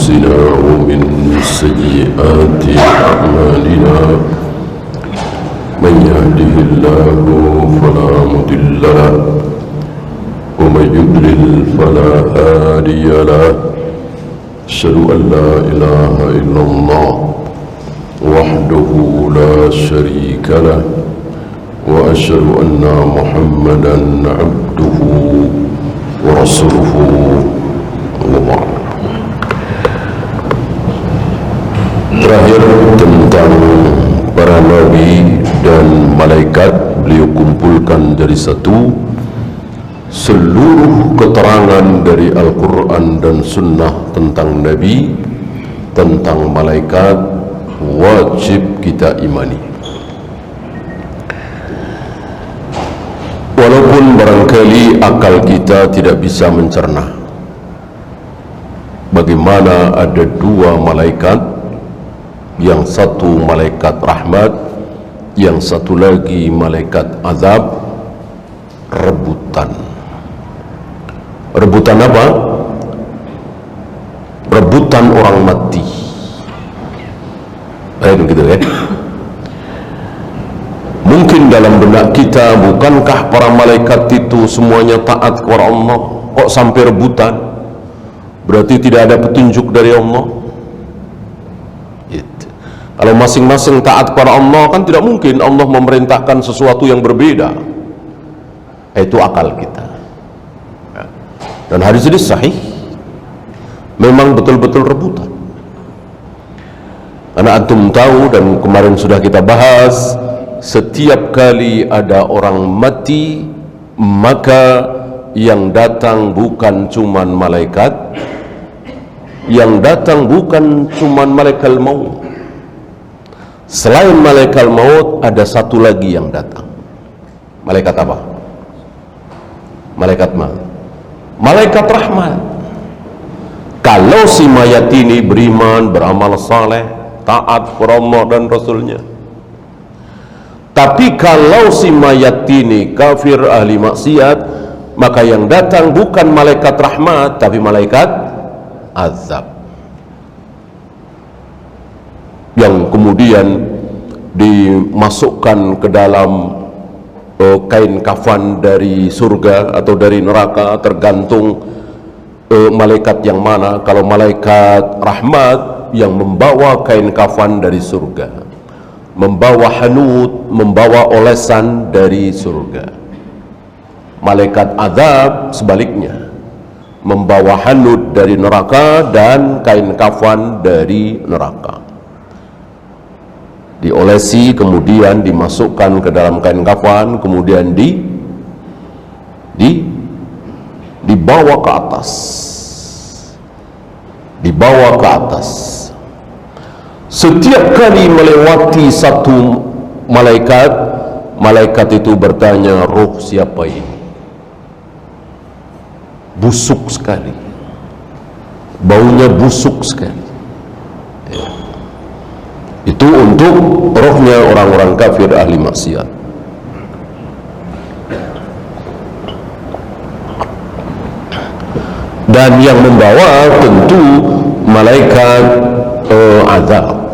أنفسنا ومن سيئات أعمالنا من يهده الله فلا مضل له ومن يضلل فلا هادي له أشهد أن لا إله إلا الله وحده لا شريك له وأشهد أن محمدا عبده ورسوله وبعد. Terakhir tentang para nabi dan malaikat, beliau kumpulkan dari satu seluruh keterangan dari Al-Quran dan Sunnah tentang nabi, tentang malaikat, wajib kita imani. Walaupun barangkali akal kita tidak bisa mencerna bagaimana ada dua malaikat, yang satu malaikat rahmat, yang satu lagi malaikat azab, rebutan. Rebutan apa? Rebutan orang mati. Gitu ya. Mungkin dalam benak kita, bukankah para malaikat itu semuanya taat kepada Allah? Kok sampai rebutan? Berarti tidak ada petunjuk dari Allah. Gitu. Kalau masing-masing taat kepada Allah, kan tidak mungkin Allah memerintahkan sesuatu yang berbeda. Itu akal kita. Dan hadis ini sahih, memang betul-betul rebutan. Karena antum tahu, dan kemarin sudah kita bahas, setiap kali ada orang mati, maka yang datang bukan cuman malaikat, yang datang bukan cuman malaikat maut. Selain malaikat maut, ada satu lagi yang datang. Malaikat apa? Malaikat maut. Malaikat rahmat. Kalau si mayat ini beriman, beramal saleh, taat kepada Allah dan Rasulnya. Tapi kalau si mayat ini kafir, ahli maksiat, maka yang datang bukan malaikat rahmat, tapi malaikat azab, yang kemudian dimasukkan ke dalam kain kafan dari surga atau dari neraka, tergantung malaikat yang mana. Kalau malaikat rahmat, yang membawa kain kafan dari surga, membawa hanut, membawa olesan dari surga. Malaikat azab sebaliknya, membawa hanut dari neraka dan kain kafan dari neraka. Diolesi, kemudian dimasukkan ke dalam kain kafan, kemudian dibawa ke atas, dibawa ke atas. Setiap kali melewati satu malaikat, malaikat itu bertanya, roh siapa ini? Busuk sekali, baunya busuk sekali. Itu untuk rohnya orang-orang kafir, ahli maksiat. Dan yang membawa tentu malaikat azab.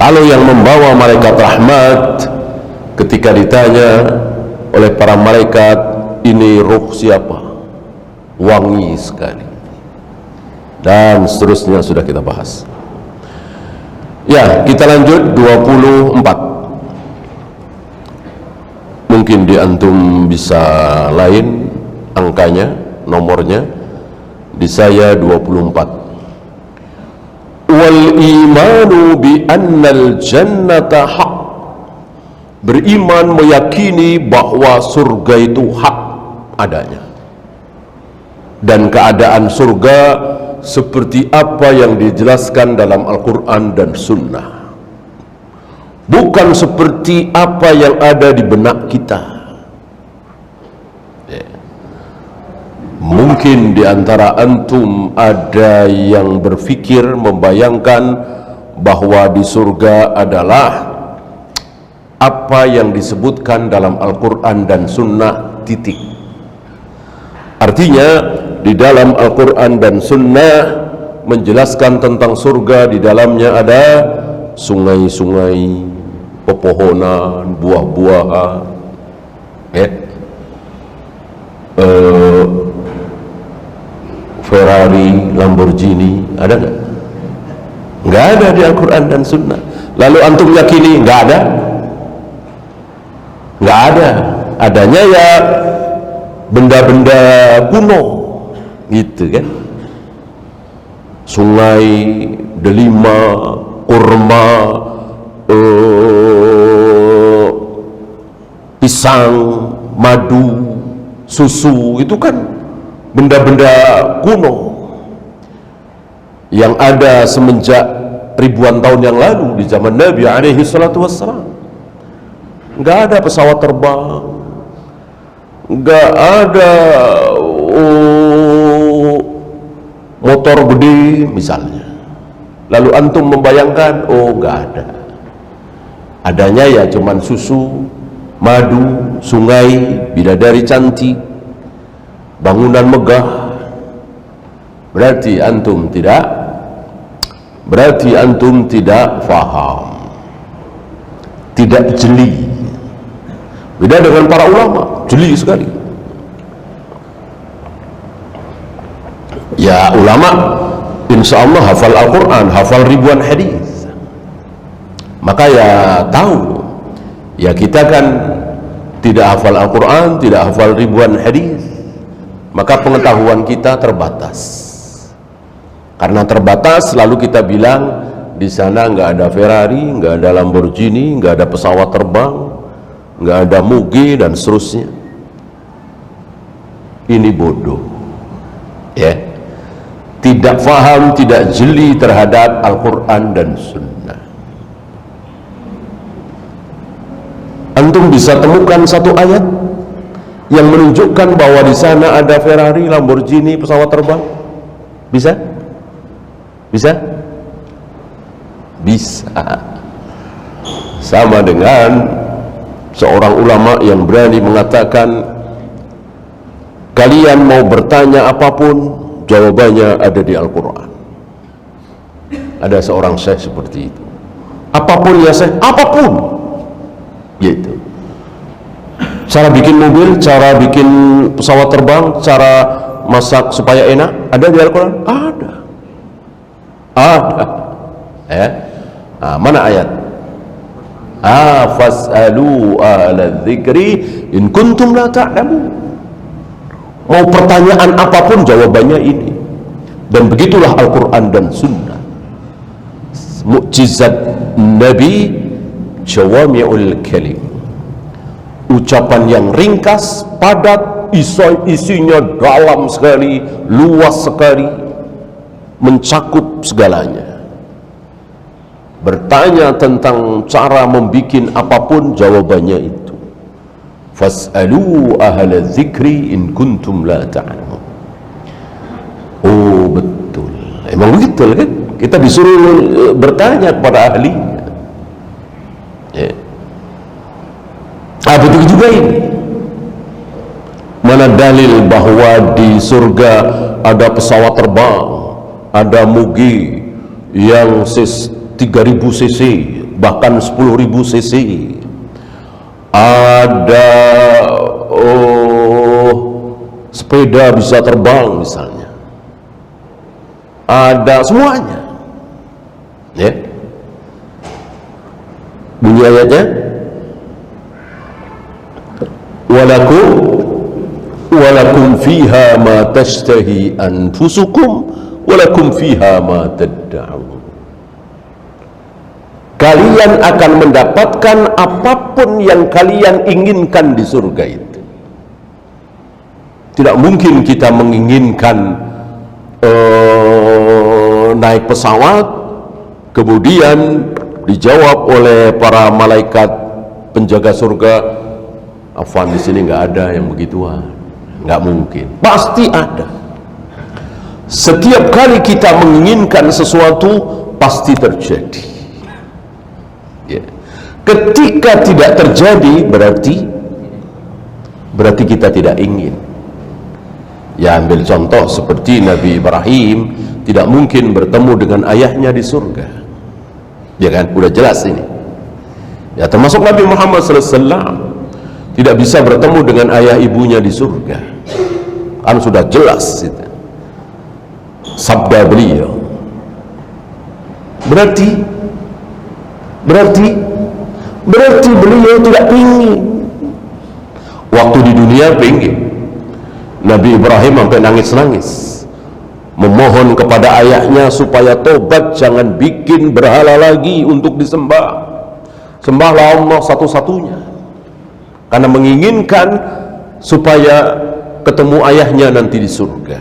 Kalau yang membawa malaikat rahmat, ketika ditanya oleh para malaikat, ini roh siapa? Wangi sekali. Dan seterusnya sudah kita bahas. Ya, kita lanjut 24. Mungkin di antum bisa lain angkanya, nomornya. Di saya 24. Wal imanu bi annal jannata haq. Beriman, meyakini bahwa surga itu hak adanya. Dan keadaan surga seperti apa yang dijelaskan dalam Al-Quran dan Sunnah, bukan seperti apa yang ada di benak kita. Mungkin di antara antum ada yang berpikir, membayangkan bahwa di surga adalah apa yang disebutkan dalam Al-Quran dan Sunnah, titik. Artinya di dalam Al-Quran dan Sunnah menjelaskan tentang surga. Di dalamnya ada sungai-sungai, pepohonan, buah-buahan, Ferrari, Lamborghini. Ada nggak? Nggak ada di Al-Quran dan Sunnah. Lalu antum yakini nggak ada? Nggak ada. Adanya ya benda-benda kuno gitu kan, sungai, delima, kurma, pisang, madu, susu, itu kan benda-benda kuno yang ada semenjak ribuan tahun yang lalu di zaman Nabi alaihi salatu wassalam. Nggak ada pesawat terbang, nggak ada motor gede misalnya. Lalu antum membayangkan, oh nggak ada. Adanya ya cuman susu, madu, sungai, bidadari cantik, bangunan megah. Berarti antum tidak faham, tidak jeli. Beda dengan para ulama, jeli sekali. Ya ulama insya Allah hafal Al-Quran, hafal ribuan hadis, maka ya tahu. Ya kita kan tidak hafal Al-Quran, tidak hafal ribuan hadis, maka pengetahuan kita terbatas. Karena terbatas, lalu kita bilang di sana nggak ada Ferrari, nggak ada Lamborghini, nggak ada pesawat terbang, nggak ada mugi dan seterusnya. Ini bodoh, ya. Tidak faham, tidak jeli terhadap Al-Quran dan Sunnah. Antum bisa temukan satu ayat yang menunjukkan bahwa di sana ada Ferrari, Lamborghini, pesawat terbang? Bisa? Bisa? Bisa. Sama dengan seorang ulama yang berani mengatakan, kalian mau bertanya apapun, jawabannya ada di Al-Quran. Ada seorang syekh seperti itu. Apapun ya syekh, apapun. Yaitu cara bikin mobil, cara bikin pesawat terbang, cara masak supaya enak, ada di Al-Quran? Ada. Nah, mana ayat? Fas'alu ahla dzikri in kuntum la ta'lamun. Mau pertanyaan apapun jawabannya ini. Dan begitulah Al-Quran dan Sunnah. Mukjizat Nabi, jawami'ul kalim, ucapan yang ringkas, padat, isinya dalam sekali, luas sekali, mencakup segalanya. Bertanya tentang cara membikin apapun, jawabannya itu. Fas'alu ahla dzikri in kuntum la ta'lamun. Oh betul, emang begitu kan? Kita disuruh bertanya kepada ahlinya. Ya. Betul juga ini. Mana dalil bahwa di surga ada pesawat terbang, ada mugi yang 3000 cc, bahkan 10.000 cc, ada sepeda bisa terbang misalnya, ada semuanya, ya. Bunyi ayatnya, walakum fiha ma tashtahi anfusukum walakum fiha ma tad'un. Kalian akan mendapatkan apapun yang kalian inginkan di surga itu. Tidak mungkin kita menginginkan naik pesawat, kemudian dijawab oleh para malaikat penjaga surga, afwan, di sini nggak ada yang begituan. Nggak mungkin, pasti ada. Setiap kali kita menginginkan sesuatu, pasti terjadi. Ya. Ketika tidak terjadi, berarti kita tidak ingin. Ya ambil contoh seperti Nabi Ibrahim tidak mungkin bertemu dengan ayahnya di surga, ya kan, udah jelas ini. Ya termasuk Nabi Muhammad SAW tidak bisa bertemu dengan ayah ibunya di surga, kan sudah jelas itu sabda beliau. Berarti beliau tidak ingin. Waktu di dunia pengen. Nabi Ibrahim sampai nangis-nangis memohon kepada ayahnya supaya tobat, jangan bikin berhala lagi untuk disembah, sembahlah Allah satu-satunya, karena menginginkan supaya ketemu ayahnya nanti di surga.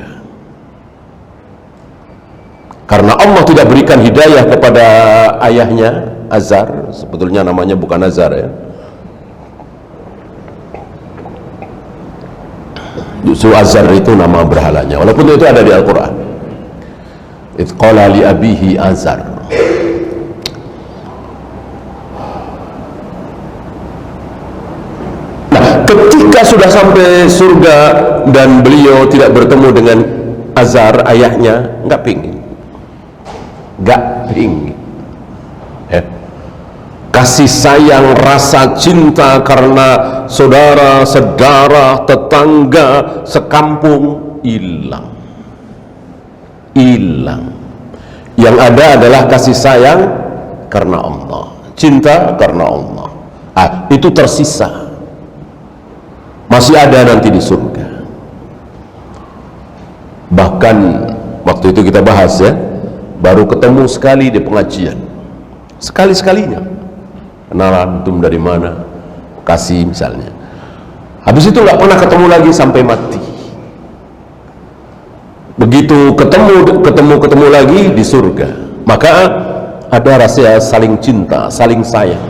Karena Allah tidak berikan hidayah kepada ayahnya Azar, sebetulnya namanya bukan Azar ya, justru Azar itu nama berhalanya, walaupun itu ada di Al-Quran. Idh qala li abihi Azar. Nah, ketika sudah sampai surga dan beliau tidak bertemu dengan Azar ayahnya, nggak pingin ya. Kasih sayang, rasa cinta karena saudara, sedara, tetangga, sekampung hilang. Yang ada adalah kasih sayang karena Allah, cinta karena Allah. Itu tersisa, masih ada nanti di surga. Bahkan waktu itu kita bahas ya, baru ketemu sekali di pengajian, sekali-sekalinya kenalan, antum dari mana, kasih misalnya. Habis itu nggak pernah ketemu lagi sampai mati. Begitu ketemu lagi di surga, maka ada rasa saling cinta, saling sayang,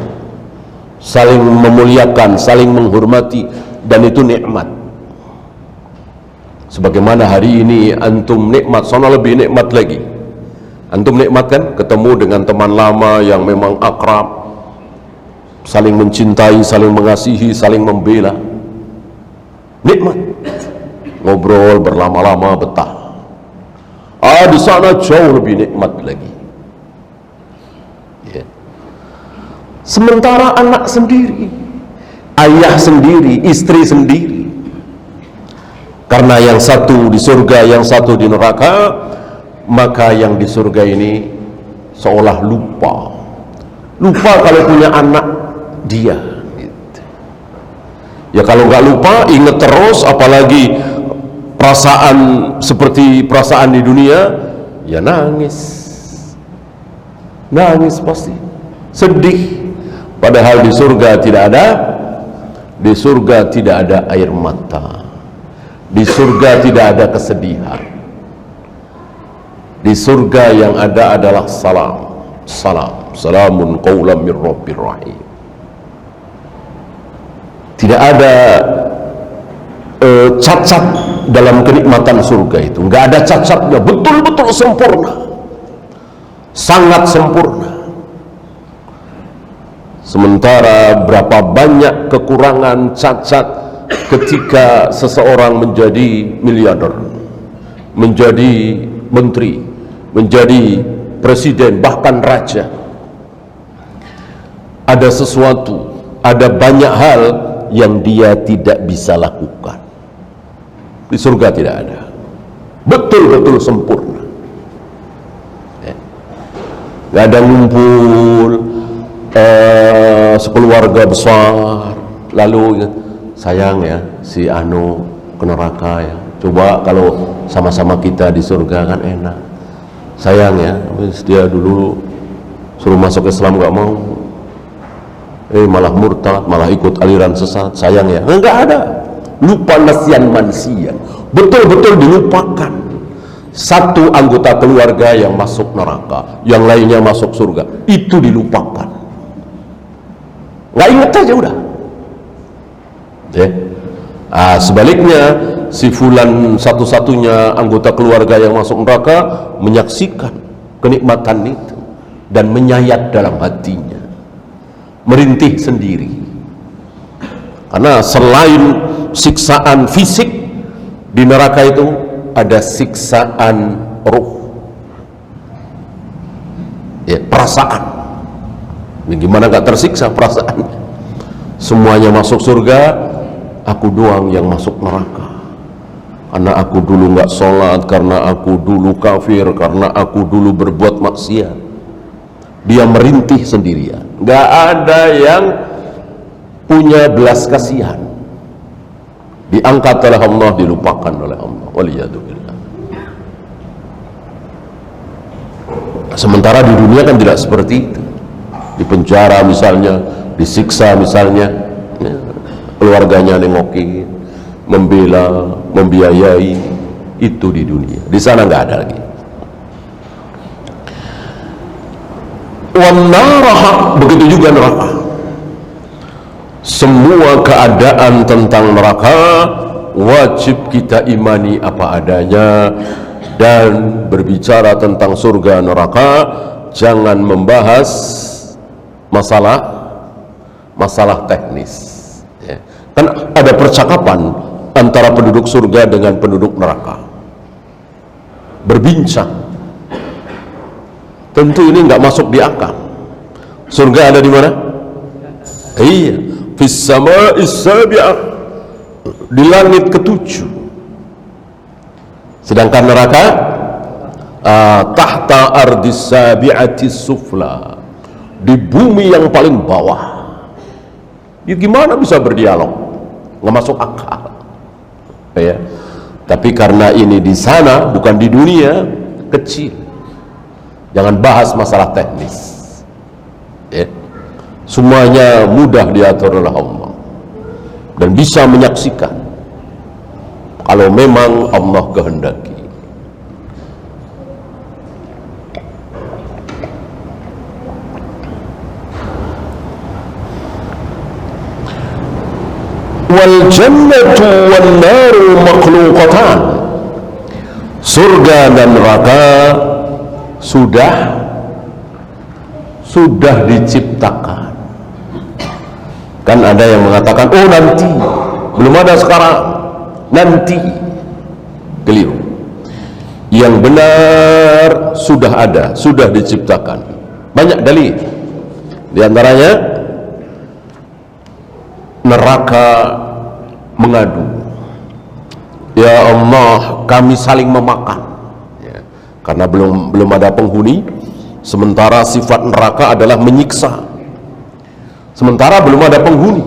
saling memuliakan, saling menghormati, dan itu nikmat. Sebagaimana hari ini antum nikmat, sono lebih nikmat lagi. Antum nikmat kan ketemu dengan teman lama yang memang akrab, saling mencintai, saling mengasihi, saling membela. Nikmat, ngobrol berlama-lama betah. Di sana jauh lebih nikmat lagi ya. Sementara anak sendiri, ayah sendiri, istri sendiri, karena yang satu di surga, yang satu di neraka, maka yang di surga ini seolah lupa kalau punya anak dia gitu. Ya kalau nggak lupa, ingat terus, apalagi perasaan seperti perasaan di dunia, ya nangis pasti, sedih. Padahal di surga tidak ada air mata, di surga tidak ada kesedihan. Di surga yang ada adalah salamun qaulan min rabbir rahim. Tidak ada cacat dalam kenikmatan surga itu, nggak ada cacatnya, betul-betul sempurna, sangat sempurna. Sementara berapa banyak kekurangan, cacat ketika seseorang menjadi miliarder, menjadi menteri, menjadi presiden, bahkan raja. Ada sesuatu, ada banyak hal yang dia tidak bisa lakukan. Di surga tidak ada, betul-betul sempurna ya. Gak ada ngumpul sekeluarga besar lalu sayang ya si Anu ke neraka ya, coba kalau sama-sama kita di surga kan enak. Sayang ya, dia dulu suruh masuk Islam gak mau, malah murtad, malah ikut aliran sesat. Sayang ya, enggak ada. Lupa nasian mansian, betul-betul dilupakan. Satu anggota keluarga yang masuk neraka, yang lainnya masuk surga, itu dilupakan, nggak inget aja udah ya. Sebaliknya si fulan satu-satunya anggota keluarga yang masuk neraka menyaksikan kenikmatan itu dan menyayat dalam hatinya, merintih sendiri. Karena selain siksaan fisik Di neraka itu ada siksaan ruh, ya, perasaan. Gimana gak tersiksa perasaannya? Semuanya masuk surga, aku doang yang masuk neraka. Karena aku dulu gak sholat, karena aku dulu kafir, karena aku dulu berbuat maksiat. Dia merintih sendirian, gak ada yang punya belas kasihan. Diangkat oleh Allah, dilupakan oleh Allah. Waliyadzubillah. Sementara di dunia kan tidak seperti itu. Di penjara misalnya, disiksa misalnya, ya, keluarganya nengokin, membela, membiayai, itu di dunia. Di sana nggak ada lagi. Wanaraha, begitu juga neraka. Semua keadaan tentang neraka wajib kita imani apa adanya, dan berbicara tentang surga neraka jangan membahas masalah teknis, ya. Kan ada percakapan antara penduduk surga dengan penduduk neraka, berbincang. Tentu ini nggak masuk di akal. Surga ada di mana? Iya, fis sama'is sabi'ah, di langit ketujuh. Sedangkan neraka tahta ardis sabi'atis sufla, di bumi yang paling bawah. Ya gimana bisa berdialog? Nggak masuk akal, ya. Tapi karena ini di sana bukan di dunia, kecil. Jangan bahas masalah teknis, ya. Semuanya mudah diatur oleh Allah dan bisa menyaksikan kalau memang Allah kehendaki. Wal jannatu wan naru makhluqatan, surga dan neraka sudah diciptakan. Kan ada yang mengatakan, oh nanti, belum ada sekarang, nanti. Keliru. Yang benar sudah ada, sudah diciptakan. Banyak dalil. Di antaranya neraka mengadu, ya Allah, kami saling memakan, ya. Karena belum ada penghuni. Sementara sifat neraka adalah menyiksa. Sementara belum ada penghuni,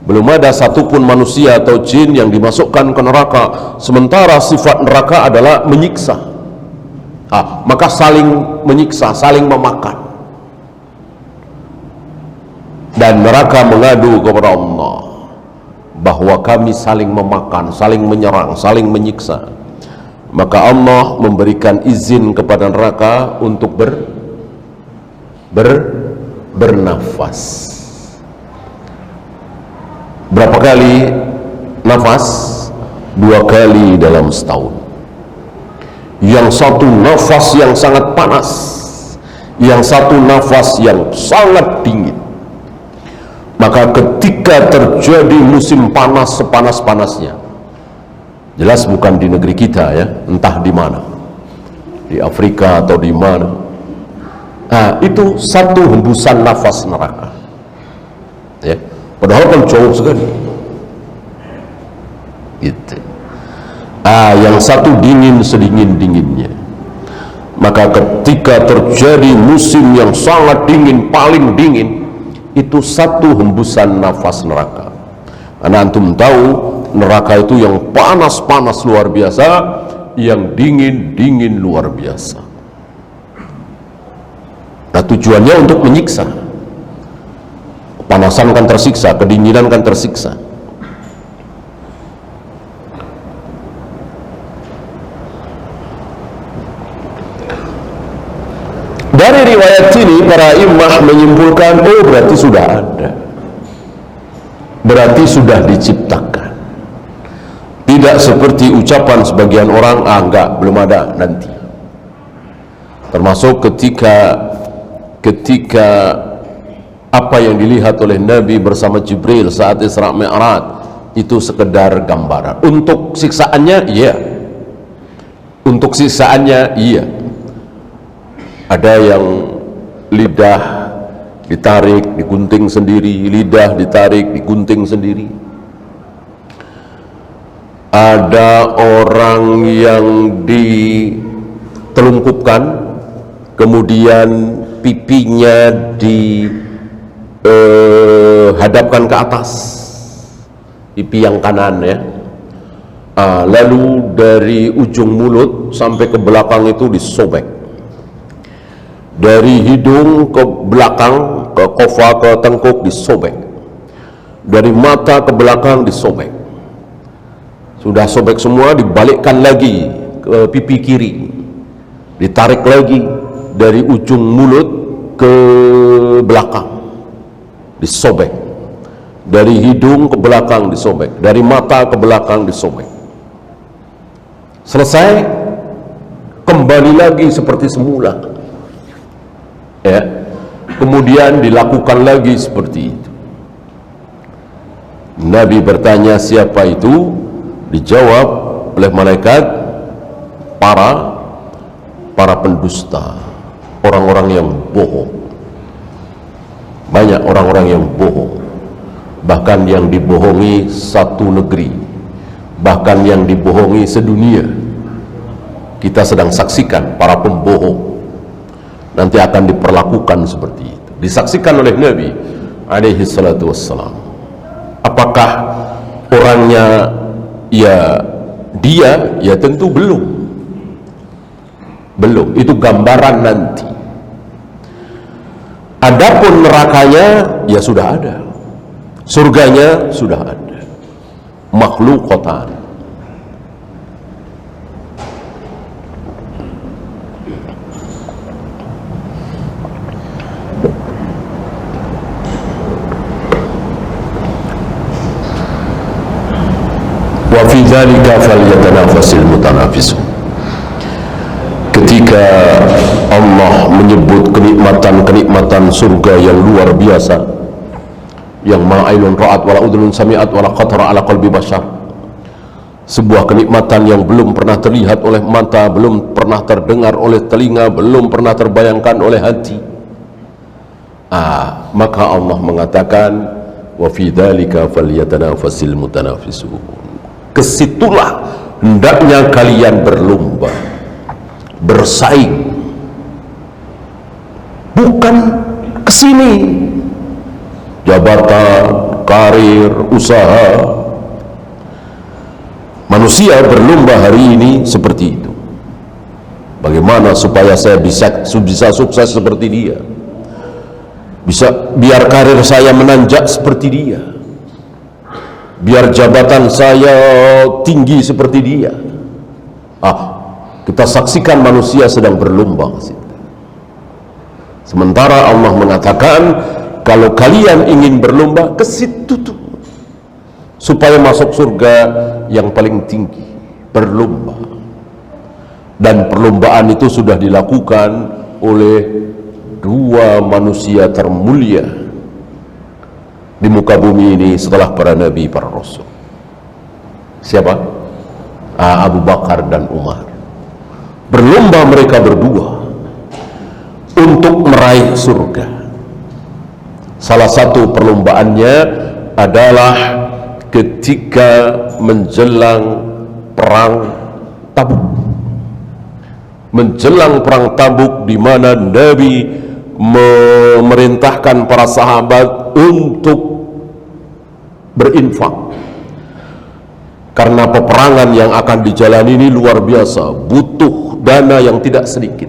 belum ada satupun manusia atau jin yang dimasukkan ke neraka. Sementara sifat neraka adalah menyiksa. Maka saling menyiksa, saling memakan. Dan neraka mengadu kepada Allah bahwa kami saling memakan, saling menyerang, saling menyiksa. Maka Allah memberikan izin kepada neraka untuk bernafas. Berapa kali nafas? 2 kali dalam setahun. Yang satu nafas yang sangat panas, yang satu nafas yang sangat dingin. Maka ketika terjadi musim panas sepanas-panasnya, jelas bukan di negeri kita, ya, entah di mana, di Afrika atau di mana, itu satu hembusan nafas neraka, ya. Padahal kan jauh sekali, gitu. Yang satu dingin sedingin-dinginnya. Maka ketika terjadi musim yang sangat dingin, paling dingin, itu satu hembusan nafas neraka. Karena antum tahu neraka itu yang panas-panas luar biasa, yang dingin-dingin luar biasa. Nah, tujuannya untuk menyiksa. Panasan kan tersiksa, kedinginan kan tersiksa. Dari riwayat ini para imam menyimpulkan, oh berarti sudah ada, berarti sudah diciptakan. Tidak seperti ucapan sebagian orang, enggak, belum ada, nanti. Termasuk ketika apa yang dilihat oleh Nabi bersama Jibril saat Isra Mi'raj, itu sekedar gambaran. Untuk siksaannya, iya. Untuk siksaannya, iya. Ada yang lidah ditarik, digunting sendiri, lidah ditarik, digunting sendiri. Ada orang yang ditelungkupkan, kemudian pipinya dihadapkan ke atas, pipi yang kanan ya. Lalu dari ujung mulut sampai ke belakang itu disobek. Dari hidung ke belakang, ke kofa, ke tengkuk disobek. Dari mata ke belakang disobek. Sudah sobek semua, dibalikkan lagi ke pipi kiri, ditarik lagi dari ujung mulut ke belakang, disobek. Dari hidung ke belakang disobek, dari mata ke belakang disobek. Selesai, kembali lagi seperti semula. Ya, kemudian dilakukan lagi seperti itu. Nabi bertanya, siapa itu? Dijawab oleh malaikat, para pendusta, orang-orang yang bohong. Banyak orang-orang yang bohong, bahkan yang dibohongi satu negeri, bahkan yang dibohongi sedunia. Kita sedang saksikan para pembohong nanti akan diperlakukan seperti itu, disaksikan oleh Nabi alaihi salatu wassalam. Apakah orangnya ya dia? Ya tentu belum, itu gambaran nanti. Adapun nerakanya ya sudah ada, surganya sudah ada, makhluqatan. Wa fi dzalika falyatanafasil mutanafisun. Ketika Allah menyebut kenikmatan surga yang luar biasa, yang ma ainun ra'at wala udhunun sami'at wala qatara ala qalbi bashar, sebuah kenikmatan yang belum pernah terlihat oleh mata, belum pernah terdengar oleh telinga, belum pernah terbayangkan oleh hati. Maka Allah mengatakan, wa fi dzalika falyatanafasil mutanafisun. Kesitulah hendaknya kalian berlomba, bersaing, bukan kesini jabatan, karir, usaha. Manusia berlomba hari ini seperti itu. Bagaimana supaya saya bisa sukses seperti dia, biar karir saya menanjak seperti dia, biar jabatan saya tinggi seperti dia. Kita saksikan manusia sedang berlomba. Sementara Allah mengatakan, kalau kalian ingin berlomba ke situ tuh, supaya masuk surga yang paling tinggi, berlomba. Dan perlombaan itu sudah dilakukan oleh dua manusia termulia di muka bumi ini setelah para nabi, para rasul. Siapa? Abu Bakar dan Umar. Berlomba mereka berdua untuk meraih surga. Salah satu perlombaannya adalah ketika menjelang perang Tabuk. Menjelang perang Tabuk, di mana Nabi memerintahkan para sahabat untuk berinfak, karena peperangan yang akan dijalani ini luar biasa, butuh dana yang tidak sedikit.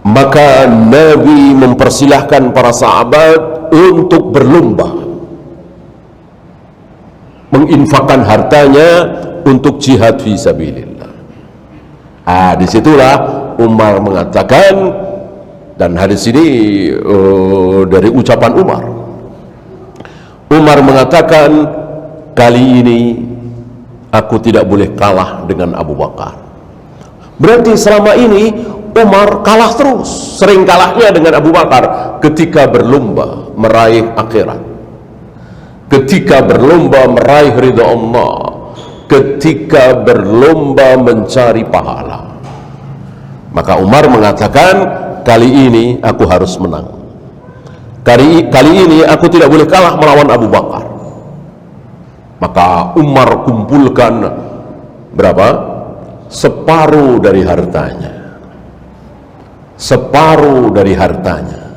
Maka Nabi mempersilahkan para sahabat untuk berlomba, menginfakkan hartanya untuk jihad fi sabilillah. Disitulah Umar mengatakan, dan hadis ini dari ucapan Umar. Umar mengatakan, kali ini aku tidak boleh kalah dengan Abu Bakar. Berarti selama ini Umar kalah terus, sering kalahnya dengan Abu Bakar ketika berlomba meraih akhirat. ketika berlomba meraih ridha Allah, ketika berlomba mencari pahala. Maka Umar mengatakan, kali ini aku harus menang. Kali ini aku tidak boleh kalah melawan Abu Bakar. Maka Umar kumpulkan berapa? Separuh dari hartanya. Separuh dari hartanya.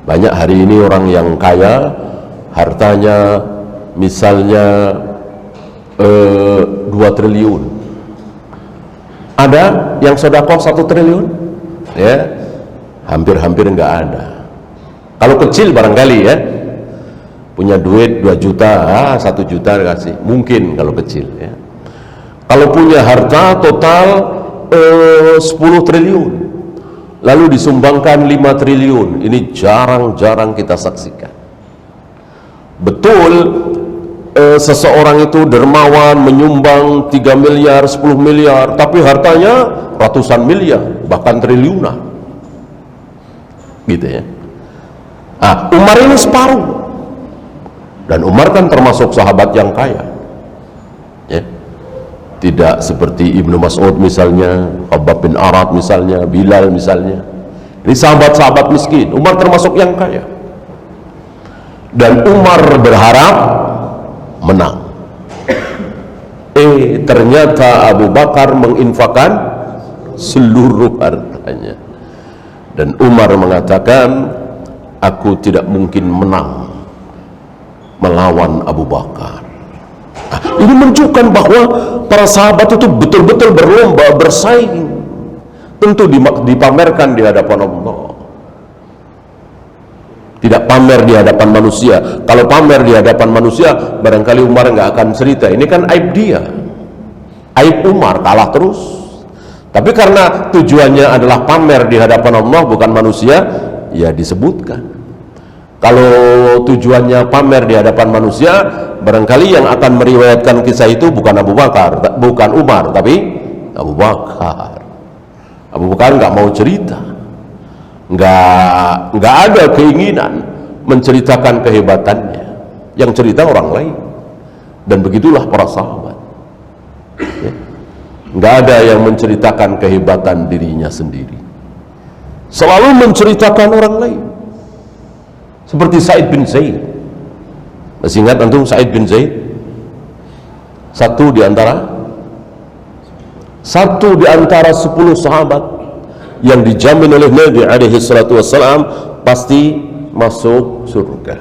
Banyak hari ini orang yang kaya, hartanya misalnya 2 triliun. Ada yang sedekah 1 triliun? Ya, hampir-hampir enggak ada. Kalau kecil barangkali ya, punya duit 2 juta, 1 juta dikasih, mungkin kalau kecil ya. Kalau punya harta total 10 triliun, lalu disumbangkan 5 triliun, ini jarang-jarang kita saksikan. Betul, seseorang itu dermawan menyumbang 3 miliar, 10 miliar, tapi hartanya ratusan miliar, bahkan triliunan, gitu ya. Umar ini separuh, dan Umar kan termasuk sahabat yang kaya, ya. Tidak seperti Ibnu Mas'ud misalnya, Khabbab bin Arat misalnya, Bilal misalnya. Ini sahabat-sahabat miskin. Umar termasuk yang kaya, dan Umar berharap menang. Ternyata Abu Bakar menginfakkan seluruh hartanya, dan Umar mengatakan, aku tidak mungkin menang melawan Abu Bakar. Ini menunjukkan bahwa para sahabat itu betul-betul berlomba, bersaing, tentu dipamerkan di hadapan Allah, tidak pamer di hadapan manusia. Kalau pamer di hadapan manusia, barangkali Umar nggak akan cerita. Ini kan aib dia, aib Umar, kalah terus. Tapi karena tujuannya adalah pamer di hadapan Allah, bukan manusia, ya disebutkan. Kalau tujuannya pamer di hadapan manusia, barangkali yang akan meriwayatkan kisah itu bukan Abu Bakar, bukan Umar, tapi Abu Bakar. Abu Bakar nggak mau cerita, nggak ada keinginan menceritakan kehebatannya, yang cerita orang lain. Dan begitulah para sahabat, ya. Nggak ada yang menceritakan kehebatan dirinya sendiri, selalu menceritakan orang lain. Seperti Sa'id bin Zaid. Masih ingat antum Sa'id bin Zaid? Satu di antara 10 sahabat yang dijamin oleh Nabi alaihi salatu wassalam pasti masuk surga.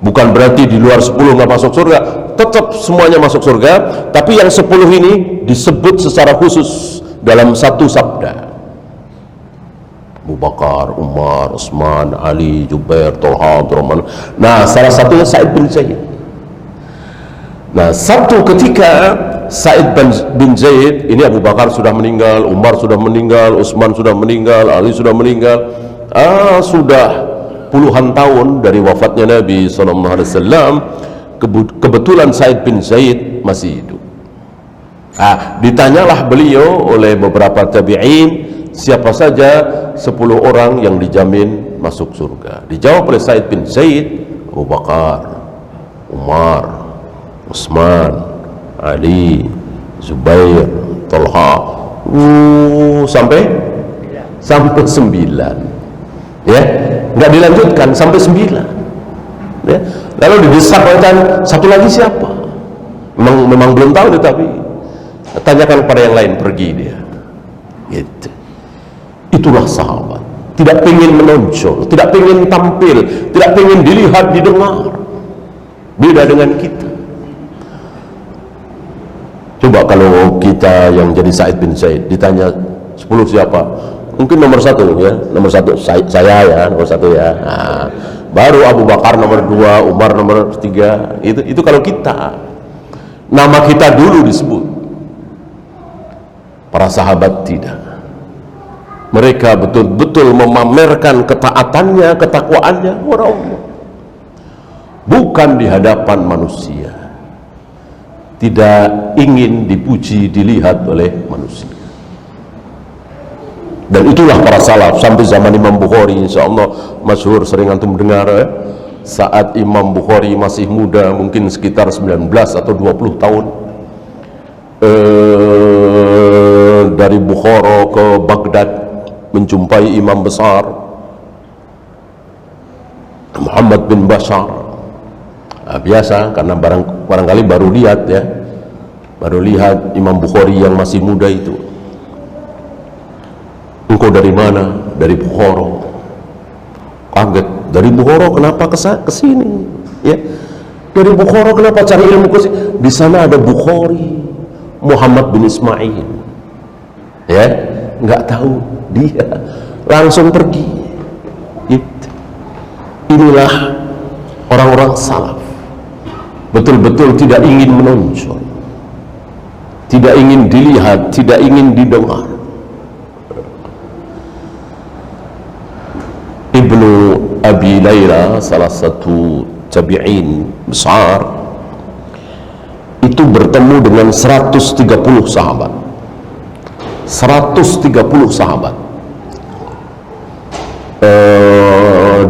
Bukan berarti di luar 10 nggak masuk surga, tetap semuanya masuk surga, tapi yang 10 ini disebut secara khusus dalam satu sabda. Abu Bakar, Umar, Utsman, Ali, Jubair, Thalha, Abdurrahman. Nah, salah satunya Sa'id bin Zaid. Nah, satu ketika Sa'id bin Zaid, ini Abu Bakar sudah meninggal, Umar sudah meninggal, Utsman sudah meninggal, Ali sudah meninggal. Sudah puluhan tahun dari wafatnya Nabi SAW. Kebetulan Sa'id bin Zaid masih hidup. Ditanyalah beliau oleh beberapa tabi'in, siapa saja 10 orang yang dijamin masuk surga. Dijawab oleh Sa'id bin Zaid, Abu Bakar, Umar, Utsman, Ali, Zubair, Thalha, sampai 9, ya, nggak dilanjutkan sampai 9, ya. Lalu didesak oleh satu lagi siapa? Memang belum tahu, tetapi tanyakan kepada yang lain, pergi dia. Gitu. Itulah sahabat, tidak ingin menonjol, tidak ingin tampil, tidak ingin dilihat, didengar. Beda dengan kita. Coba kalau kita yang jadi Sa'id bin Zaid ditanya 10 siapa, mungkin nomor 1 ya, nomor 1 saya ya, nomor 1 ya. Baru Abu Bakar nomor 2, Umar nomor 3. Itu kalau kita, nama kita dulu disebut. Para sahabat tidak. Mereka betul-betul memamerkan ketaatannya, ketakwaannya kepada Allah, bukan di hadapan manusia. Tidak ingin dipuji, dilihat oleh manusia. Dan itulah para salaf sampai zaman Imam Bukhari, insyaallah masyhur, sering antum dengar ya. saat Imam Bukhari masih muda, mungkin sekitar 19 atau 20 tahun, dari Bukhara ke Baghdad menjumpai imam besar Muhammad bin Bashar. Biasa, karena barangkali baru lihat Imam Bukhari yang masih muda itu. Engkau dari mana? Dari Bukhara. Kaget, dari Bukhara kenapa ke sini? Ya, dari Bukhara kenapa cari ilmu ke sini? Di sana ada Bukhari, Muhammad bin Ismail. Ya, nggak tahu dia, langsung pergi. Gitu. Inilah orang-orang salaf, betul-betul tidak ingin menonjol, tidak ingin dilihat, tidak ingin didengar. Ibnu Abi Layla, salah satu tabi'in besar, itu bertemu dengan 130 sahabat. 130 sahabat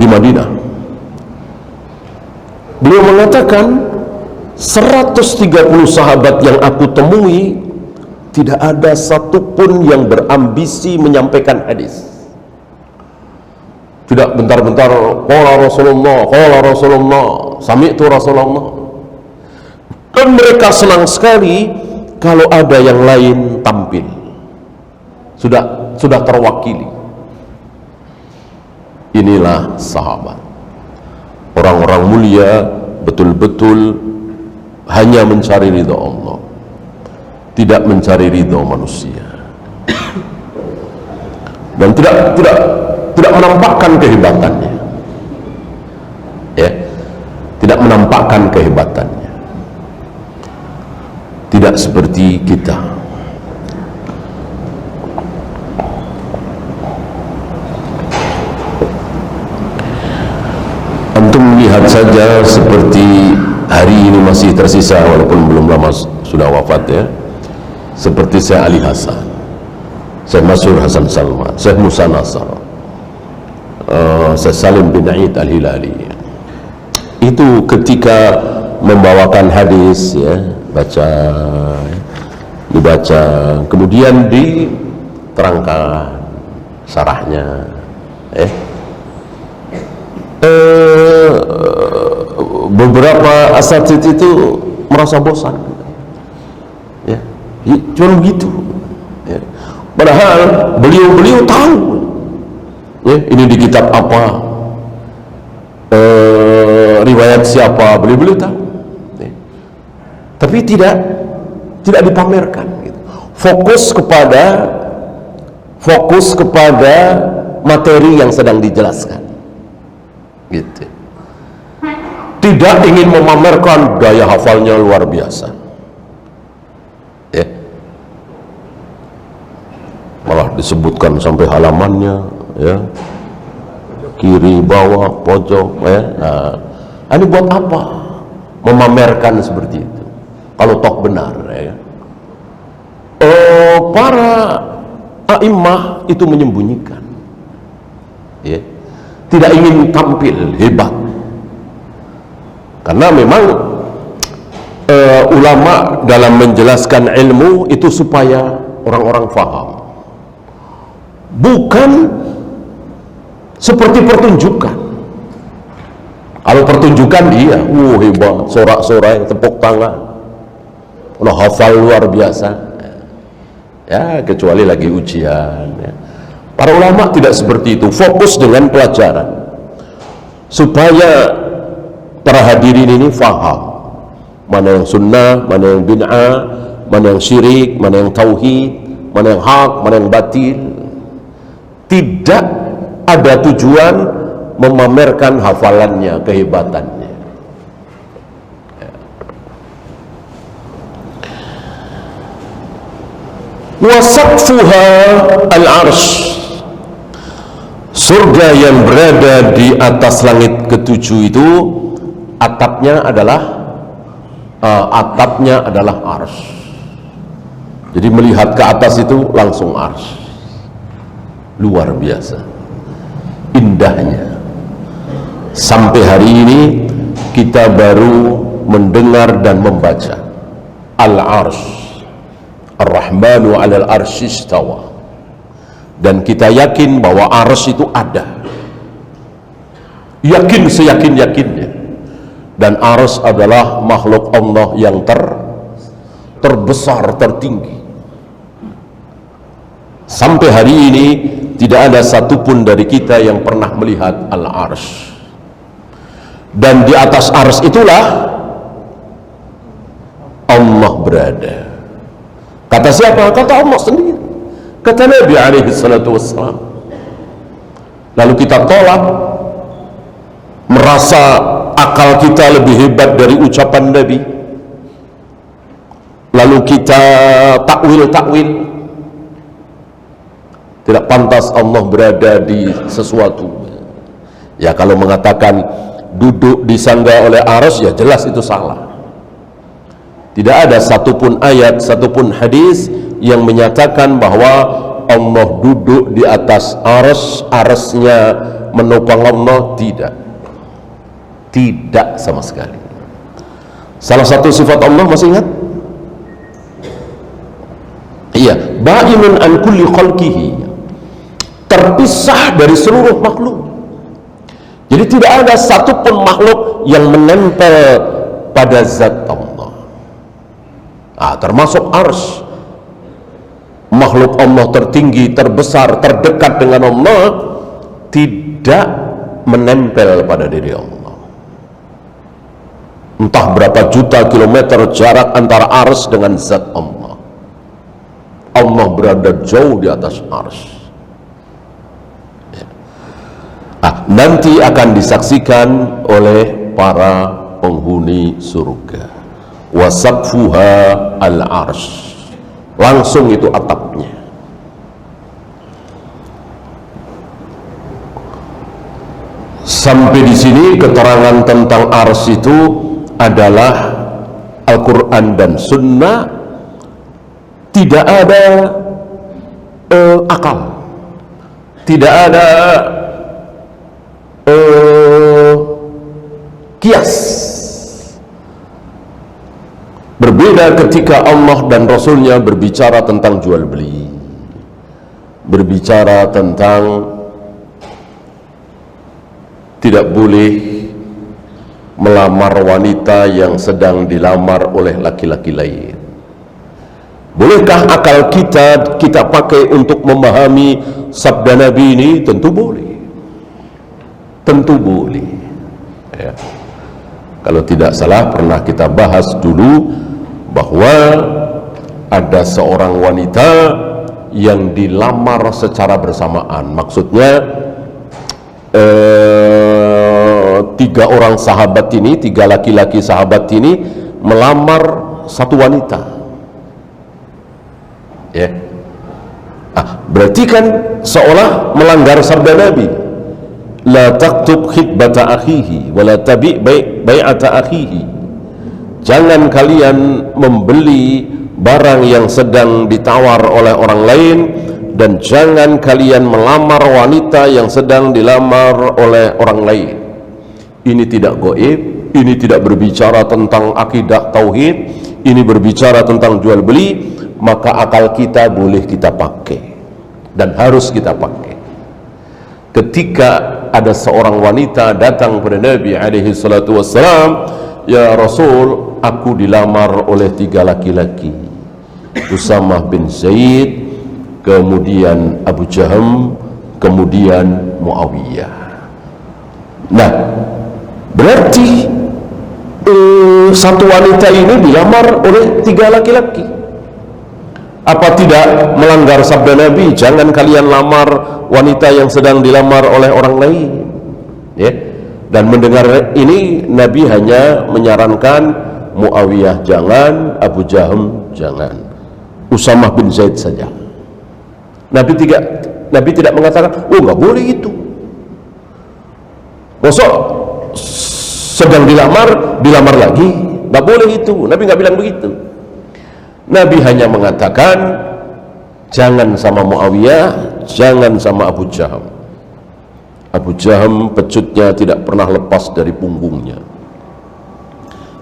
di Madinah. Beliau mengatakan 130 sahabat yang aku temui tidak ada satupun yang berambisi menyampaikan hadis. Tidak bentar-bentar qala Rasulullah, sami'tu Rasulullah. Dan mereka senang sekali kalau ada yang lain tampil. Sudah terwakili. Inilah sahabat, orang-orang mulia, betul-betul hanya mencari ridha Allah, tidak mencari ridha manusia, dan tidak menampakkan kehebatannya. Ya, tidak menampakkan kehebatannya. Tidak seperti kita. Antum lihat saja, seperti hari ini masih tersisa, walaupun belum lama sudah wafat ya, seperti Syekh Ali Hasan, Syekh Masyhur Hasan Salman, Syekh Musa Nasr, Syekh Salim bin Aid Al-Hilali. Itu ketika membawakan hadis ya, dibaca, kemudian diterangkan syarahnya. Beberapa asatidz itu merasa bosan, ya, cuma begitu. Ya. Padahal beliau tahu, ya, ini di kitab apa, riwayat siapa, beliau tahu. Ya. Tapi tidak dipamerkan. Gitu. Fokus kepada materi yang sedang dijelaskan. Gitu. Tidak ingin memamerkan daya hafalnya luar biasa, ya. Malah disebutkan sampai halamannya, ya, kiri, bawah, pojok, ya. Nah, ini buat apa memamerkan seperti itu kalau toh benar, ya. Para a'immah itu menyembunyikan, ya. Tidak ingin tampil hebat, karena memang ulama dalam menjelaskan ilmu itu supaya orang-orang faham, bukan seperti pertunjukan. Kalau pertunjukan iya, hebat, sorak-sorai, tepuk tangan, hafal luar biasa, ya, kecuali lagi ujian, ya. Para ulama tidak seperti itu, fokus dengan pelajaran supaya para hadirin ini faham mana yang sunnah, mana yang bid'ah, mana yang syirik, mana yang tauhid, mana yang hak, mana yang batil. Tidak ada tujuan memamerkan hafalannya, kehebatannya. Wasaqfuha al-arsh, surga yang berada di atas langit ketujuh itu atapnya adalah arsh. Jadi melihat ke atas itu langsung arsh. Luar biasa indahnya. Sampai hari ini kita baru mendengar dan membaca Al-Arsh, Ar-Rahmanu 'alal arsy istawa, dan kita yakin bahwa Arsh itu ada, yakin seyakin-yakinnya. Dan Arsh adalah makhluk Allah yang terbesar, tertinggi. Sampai hari ini tidak ada satupun dari kita yang pernah melihat Al-Arsh. Dan di atas Arsh itulah Allah berada. Kata siapa? Kata Allah sendiri, kata Nabi alaihi salatu wassalam. Lalu kita tolak, merasa akal kita lebih hebat dari ucapan Nabi, lalu kita takwil. Tidak pantas Allah berada di sesuatu. Ya, kalau mengatakan duduk disangga oleh Arsh, ya jelas itu salah. Tidak ada satupun ayat, satupun hadis yang menyatakan bahwa Allah duduk di atas Arsh, Arshnya menopang Allah. Tidak sama sekali. Salah satu sifat Allah masih ingat? Iya, ba'inun an kulli khalqihi, terpisah dari seluruh makhluk. Jadi tidak ada satupun makhluk yang menempel pada zat Allah. Termasuk Arsh, makhluk Allah tertinggi, terbesar, terdekat dengan Allah, tidak menempel pada diri Allah. Entah berapa juta kilometer jarak antara Arsh dengan zat Allah. Allah berada jauh di atas Arsh. Nanti akan disaksikan oleh para penghuni surga. Wasaqfuha al-arsh, langsung itu atapnya. Sampai di sini keterangan tentang arsh itu adalah Al-Quran dan Sunnah, tidak ada akal, tidak ada kias. Berbeda ketika Allah dan Rasulnya berbicara tentang jual beli, berbicara tentang tidak boleh melamar wanita yang sedang dilamar oleh laki-laki lain. Bolehkah akal kita pakai untuk memahami sabda Nabi ini? Tentu boleh. Tentu boleh. Ya. Kalau tidak salah pernah kita bahas dulu bahwa ada seorang wanita yang dilamar secara bersamaan. Maksudnya tiga orang sahabat ini, tiga laki-laki sahabat ini melamar satu wanita. Ya. Berarti kan seolah melanggar sabda Nabi, la taktub khitbata akhihi wa la tabi' bai'ata akhihi. Jangan kalian membeli barang yang sedang ditawar oleh orang lain, dan jangan kalian melamar wanita yang sedang dilamar oleh orang lain. Ini tidak gaib, ini tidak berbicara tentang akidah tauhid, ini berbicara tentang jual beli. Maka akal kita boleh kita pakai dan harus kita pakai. Ketika ada seorang wanita datang kepada Nabi alaihi salatu wassalam, ya Rasul, aku dilamar oleh tiga laki-laki, Usamah bin Zaid, kemudian Abu Jaham, kemudian Muawiyah. Nah, berarti satu wanita ini dilamar oleh tiga laki-laki. Apa tidak melanggar sabda Nabi, jangan kalian lamar wanita yang sedang dilamar oleh orang lain? Ya. Dan mendengar ini, Nabi hanya menyarankan Muawiyah jangan, Abu Jaham jangan, Usamah bin Zaid saja. Nabi tidak mengatakan, oh nggak boleh itu. Besok sedang dilamar lagi, nggak boleh itu. Nabi nggak bilang begitu. Nabi hanya mengatakan jangan sama Muawiyah, jangan sama Abu Jaham. Abu Jaham pecutnya tidak pernah lepas dari punggungnya.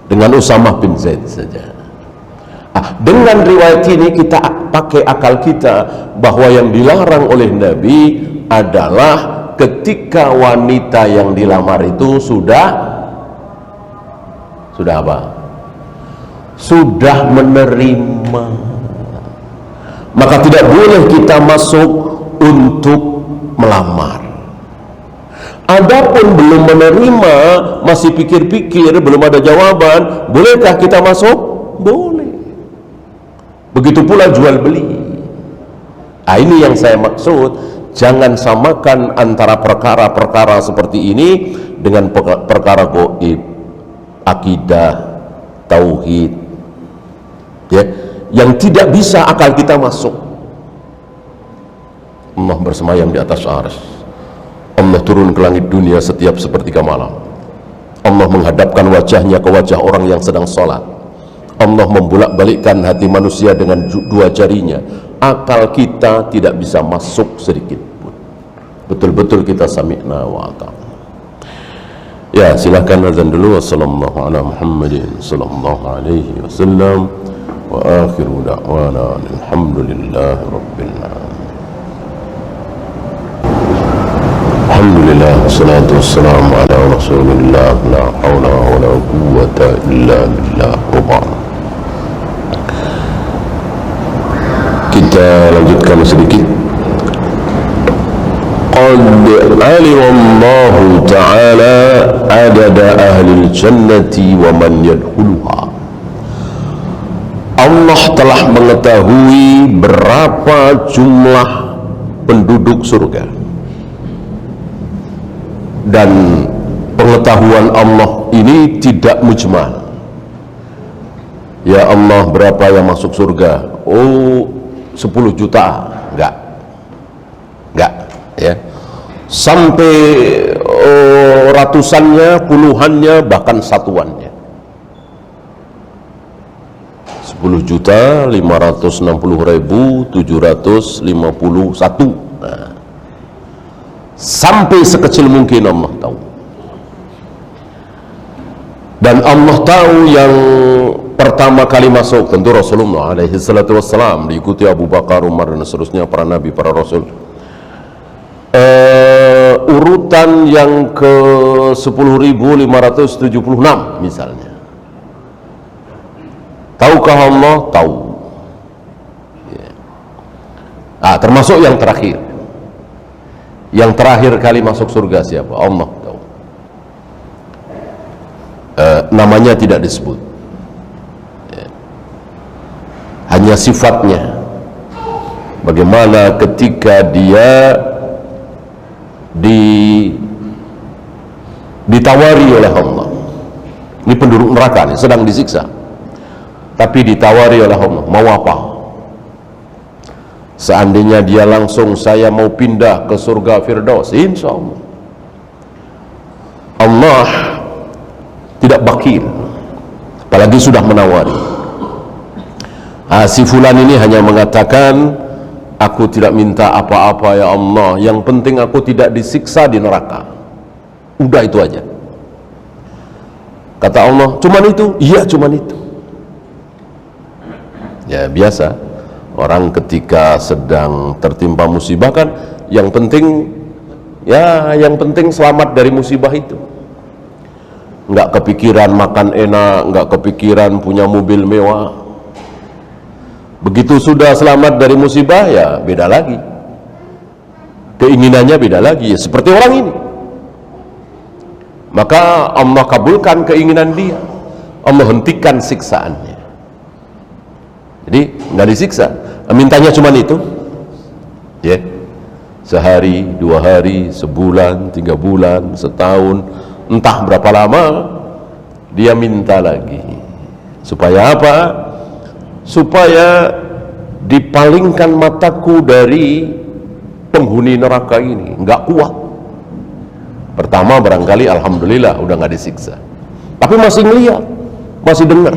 Dengan Usamah bin Zaid saja. Dengan riwayat ini kita pakai akal kita bahwa yang dilarang oleh Nabi adalah ketika wanita yang dilamar itu sudah apa? Sudah menerima. Maka tidak boleh kita masuk untuk melamar. Adapun belum menerima, masih pikir-pikir, belum ada jawaban, bolehkah kita masuk? Boleh. Begitu pula jual beli. Ini yang saya maksud, jangan samakan antara perkara-perkara seperti ini dengan perkara gaib, akidah, tauhid, ya, yang tidak bisa akal kita masuk. Allah bersemayam di atas arsy. Allah turun ke langit dunia setiap sepertiga malam. Allah menghadapkan wajahnya ke wajah orang yang sedang sholat. Allah membolak-balikkan hati manusia dengan dua jarinya. Akal kita tidak bisa masuk sedikit pun. Betul-betul kita sami'na wa ata'na. Ya, silahkan azan dulu. Wassalamualaikum ala Muhammadin sallallahu alaihi wasallam. Wa akhiru da'wana alhamdulillahi rabbil alamin. Alhamdulillah, wassalatu wassalamu ala rasulillah, la hawla wa la quwwata illa billah. Kita lanjutkan sedikit. Qad alima Allah ta'ala adada ahli jannati wa man yadkhuluha. Allah telah mengetahui berapa jumlah penduduk surga. Dan pengetahuan Allah ini tidak mujmal. Ya Allah, berapa yang masuk surga? 10 juta. Enggak, ya. Sampai ratusannya, puluhannya, bahkan satuannya. 10.560.751. Sampai sekecil mungkin Allah tahu. Dan Allah tahu yang pertama kali masuk tentu Rasulullah alaihi salatu wassalam, diikuti Abu Bakar, Umar, dan seterusnya para nabi, para rasul. Urutan yang ke 10.576 misalnya. Tahukah Allah? Tahu. Termasuk yang terakhir. Yang terakhir kali masuk surga siapa? Allah tahu. Namanya tidak disebut, hanya sifatnya. Bagaimana ketika dia ditawari oleh Allah. Ini penduduk neraka nih, sedang disiksa, tapi ditawari oleh Allah, mau apa? Seandainya dia langsung, saya mau pindah ke surga Firdaus, insya Allah. Allah tidak bakhil, apalagi sudah menawari. Si fulan ini hanya mengatakan, aku tidak minta apa-apa ya Allah, yang penting aku tidak disiksa di neraka. Udah itu aja. Kata Allah, cuman itu? Iya, cuman itu. Ya biasa. Orang ketika sedang tertimpa musibah kan, yang penting selamat dari musibah itu. Nggak kepikiran makan enak, nggak kepikiran punya mobil mewah. Begitu sudah selamat dari musibah, ya beda lagi. Keinginannya beda lagi, ya seperti orang ini. Maka Allah kabulkan keinginan dia. Allah hentikan siksaannya. Jadi nggak disiksa, mintanya cuma itu, ya. Sehari, 2 hari, sebulan, 3 bulan, setahun, entah berapa lama dia minta lagi. Supaya apa? Supaya dipalingkan mataku dari penghuni neraka ini. Nggak kuat. Pertama barangkali alhamdulillah udah nggak disiksa, tapi masih ngeliat, masih dengar.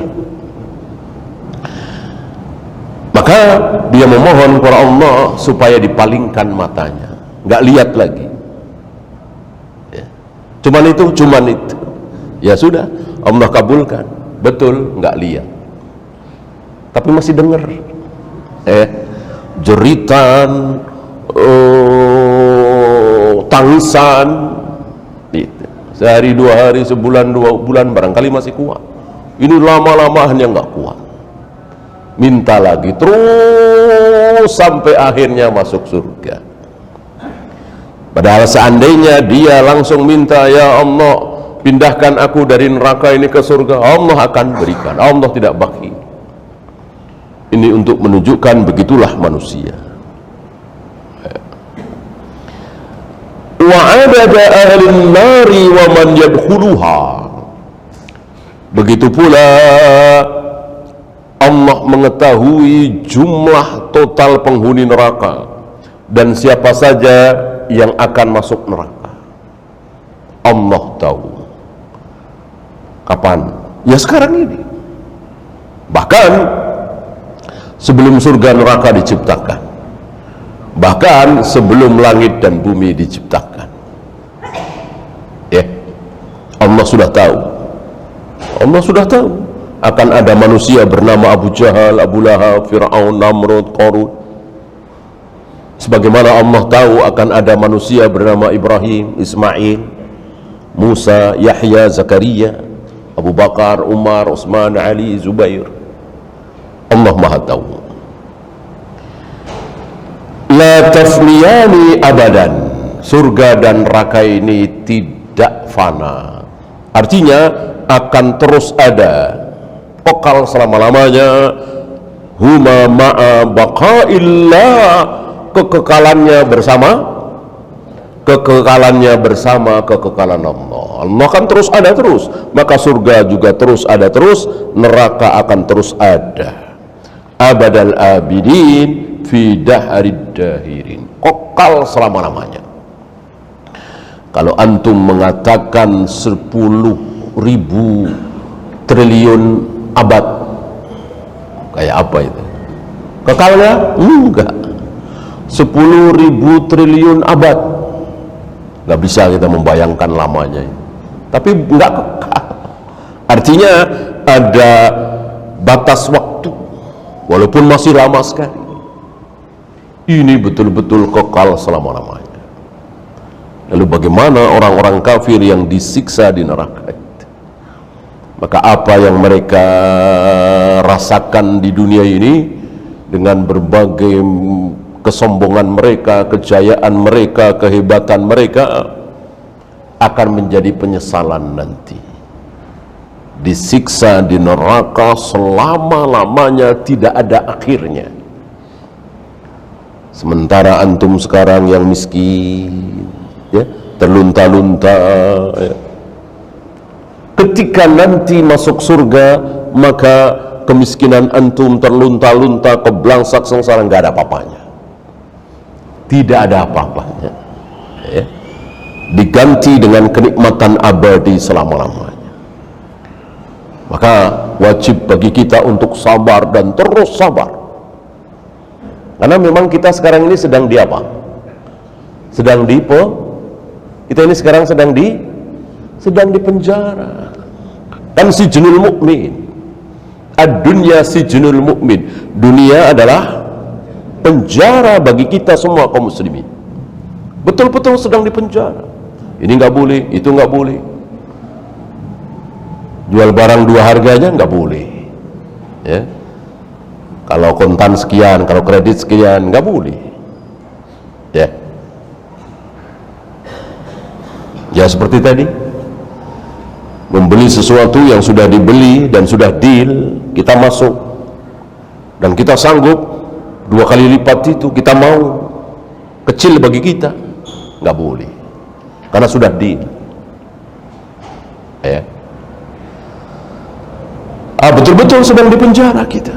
Maka dia memohon kepada Allah supaya dipalingkan matanya, nggak lihat lagi. Cuman itu. Ya sudah, Allah kabulkan. Betul, nggak lihat, tapi masih dengar jeritan, tangisan gitu. Sehari, 2 hari, sebulan, 2 bulan barangkali masih kuat. Ini lama-lamaannya nggak kuat, minta lagi terus sampai akhirnya masuk surga. Padahal seandainya dia langsung minta, ya Allah pindahkan aku dari neraka ini ke surga, Allah akan berikan. Allah tidak bakhil. Ini untuk menunjukkan begitulah manusia. Wa adada ahlin nari wa man yadkhuluha. Begitu pula Allah mengetahui jumlah total penghuni neraka dan siapa saja yang akan masuk neraka. Allah tahu. Kapan? Ya sekarang ini. Bahkan sebelum surga neraka diciptakan, bahkan sebelum langit dan bumi diciptakan, ya Allah sudah tahu. Allah sudah tahu akan ada manusia bernama Abu Jahal, Abu Lahab, Fir'aun, Namrud, Qarun. Sebagaimana Allah tahu akan ada manusia bernama Ibrahim, Ismail, Musa, Yahya, Zakaria, Abu Bakar, Umar, Utsman, Ali, Zubair. Allah Maha tahu. La tafniyani abadan. Surga dan neraka ini tidak fana. Artinya akan terus ada, kekal selama-lamanya. Huma ma'a baqaillah, kekekalannya bersama kekekalan Allah. Allah akan terus ada terus, maka surga juga terus ada terus, neraka akan terus ada. Abadal abidin fi dahrid dahirin, kekal selama-lamanya. Kalau antum mengatakan 10.000 triliun abad, kayak apa itu? Kekalnya? Enggak. 10.000 triliun abad, nggak bisa kita membayangkan lamanya. Tapi nggak kekal. Artinya ada batas waktu, walaupun masih lama sekali. Ini betul-betul kekal selama-lamanya. Lalu bagaimana orang-orang kafir yang disiksa di neraka itu? Maka apa yang mereka rasakan di dunia ini dengan berbagai kesombongan mereka, kejayaan mereka, kehebatan mereka, akan menjadi penyesalan nanti. Disiksa di neraka selama-lamanya, tidak ada akhirnya. Sementara antum sekarang yang miskin, ya, terlunta-lunta, ya. Ketika nanti masuk surga, maka kemiskinan antum terlunta-lunta, keblangsak sengsara, nggak ada apa-apanya. Tidak ada apa-apanya, ya. Diganti dengan kenikmatan abadi selama-lamanya. Maka wajib bagi kita untuk sabar dan terus sabar. Karena memang kita sekarang ini sedang di apa? Kita ini sekarang sedang di penjara. Kan sijnul mukmin. Ad-dunya sijnul mukmin. Dunia adalah penjara bagi kita semua kaum muslimin. Betul-betul sedang di penjara. Ini nggak boleh, itu nggak boleh. Jual barang 2 harganya nggak boleh. Ya. Kalau kontan sekian, kalau kredit sekian, nggak boleh. Ya. Ya seperti tadi, membeli sesuatu yang sudah dibeli dan sudah deal, kita masuk dan kita sanggup 2 kali lipat itu, kita mau, kecil bagi kita, nggak boleh, karena sudah deal. Ya. Betul-betul sedang di penjara kita.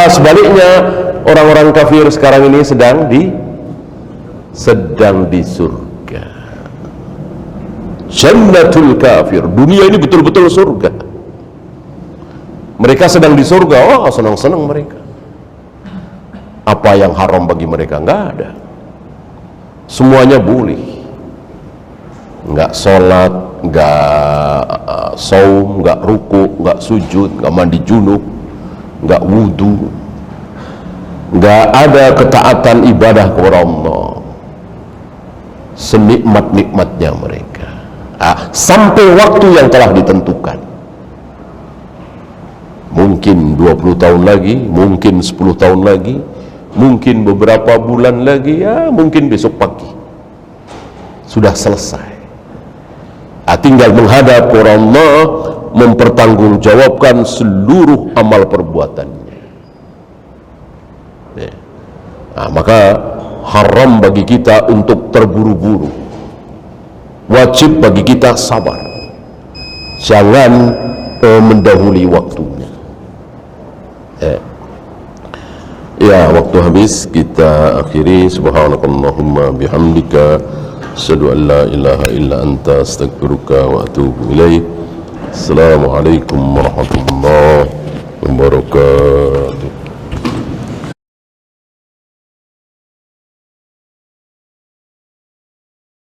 Sebaliknya orang-orang kafir sekarang ini sedang di surga. Jannatul kafir, dunia ini betul-betul surga. Mereka sedang di surga, senang-senang mereka. Apa yang haram bagi mereka? Nggak ada. Semuanya boleh. nggak sholat, nggak saum, nggak ruku, nggak sujud, nggak mandi junub, nggak wudu, nggak ada ketaatan ibadah kepada Allah senikmat-nikmatnya mereka, sampai waktu yang telah ditentukan. Mungkin 20 tahun lagi, mungkin 10 tahun lagi, mungkin beberapa bulan lagi, ya mungkin besok pagi sudah selesai. Tinggal menghadap kepada Allah, mempertanggungjawabkan seluruh amal perbuatannya. Ya. Maka haram bagi kita untuk terburu-buru, wajib bagi kita sabar, jangan mendahului waktunya. Ya, waktu habis, kita akhiri. Subhanakallahumma bihamdika, asyhadu an la ilaha illa anta, astaghfiruka wa atubu ilaik. Assalamualaikum warahmatullahi